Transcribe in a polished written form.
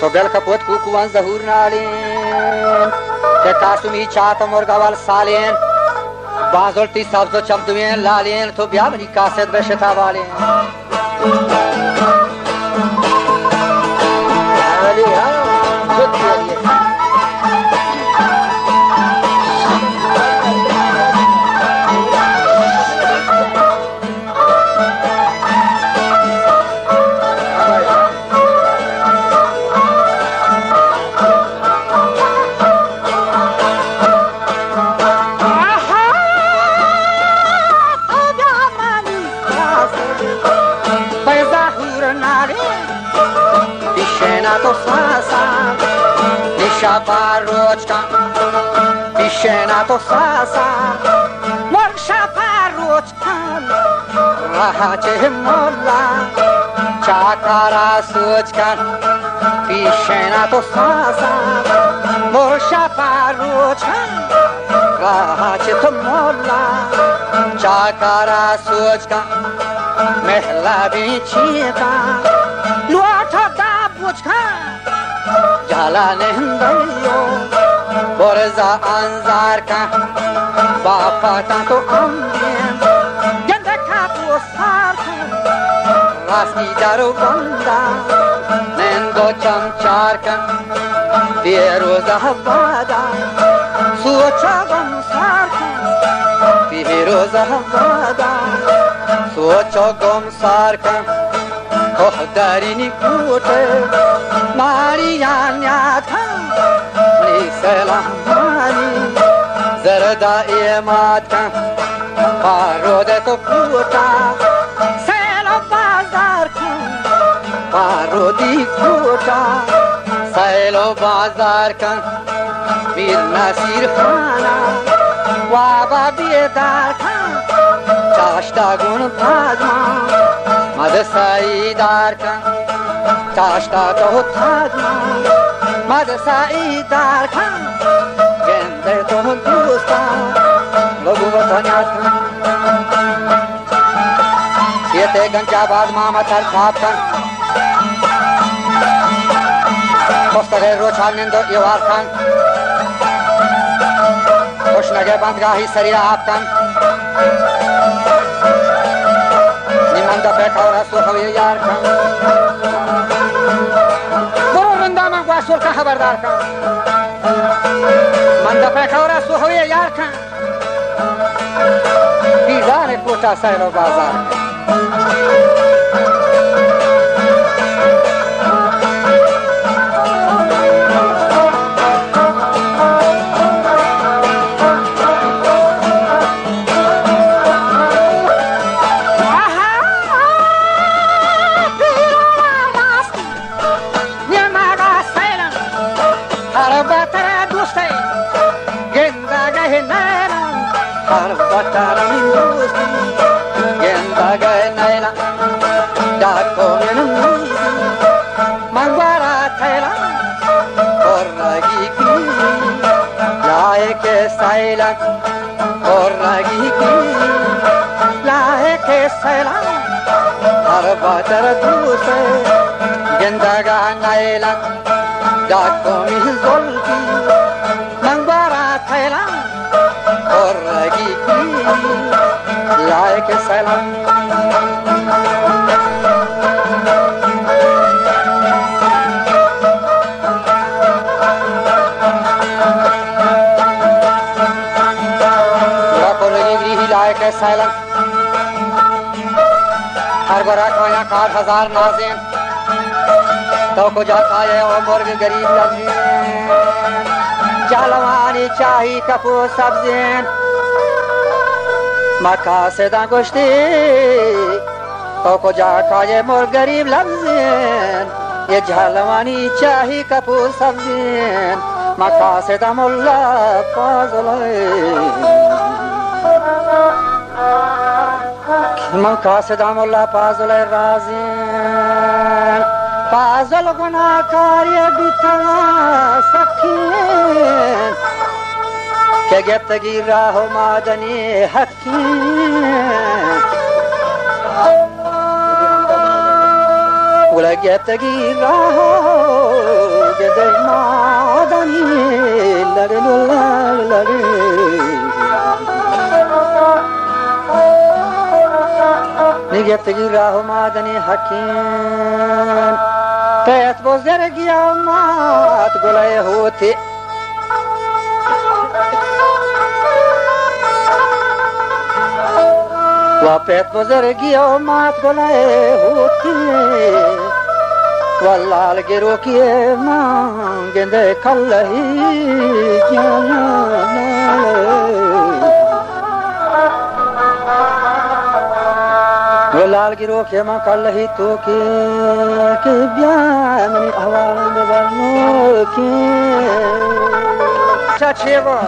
تو بل کپوت کوکوان زهور نالین که کاسمی چاتا مرگوال سالین بازولتی سبزو چمدوین لالین تو بیا بنی کاسد بشتا والین Шапарочка, пищена то саса, мор шапарочка, рахаче мола, чакара сучка, пищена то саса, мор шапарочка, рахаче то мола, чакара сучка, мехла бичика, луата дабучка. Jalanendayo, borza anzarka, bapata to ambien, genda kapu sarka, rasni daru banda, nendo chamcharka, firoza havada, suchagam sarka, firoza havada, suchagam sarka. Oh darini kute Mariana kan Ni selamani Zarda emat kan Parode to kuta Selo bazar kan Parodi kuta Selo bazar kan Mir nasir khana Waba biedar kan Chashta gun padma Mad saidar kan Chashta to thadma Mad saidar kan Gende to dusta Logu vatanyat kan Yete ganja bad mama tar khap kan Kostare rochal nindo iwar kan Koshnage bandgahi sariya aap kan Nimanda peka ora suhavi yar kan Boro rindaman guasul ka khabardar kan Manda peka ora suhavi yar kan Bizane kota saylo bazar kan Batar duse gendaga naila dakko mi zolki mangbara thaila oragi ki laik salam oragi ki laik salam हर बरा खाया 6000 नाज़ेन तो को जाता है ओ मुर्ग गरीब लजीन जलवानी चाही कपू सब्ज़ेन मक्का से दागुश्ती तो को जाता है मुर्ग गरीब लजीन ये जलवानी चाही कपू सब्ज़ेन मक्का से दामुल्ला पाज़ले Maka sedamullah pazul razin Pazul gunakar ye bitana sakin Ke geftagi raho madani hakin Ula geftagi raho گده مادنی لری لری نگفتگی راه مادنی حکیم پیت بزرگی آمد گله هوتی و پیت بزرگی آمد گله هوتی والله الگروکی من گنده کلهی والله الگروکی من کلهی تو که بیا منی احوال ببرنو که چه با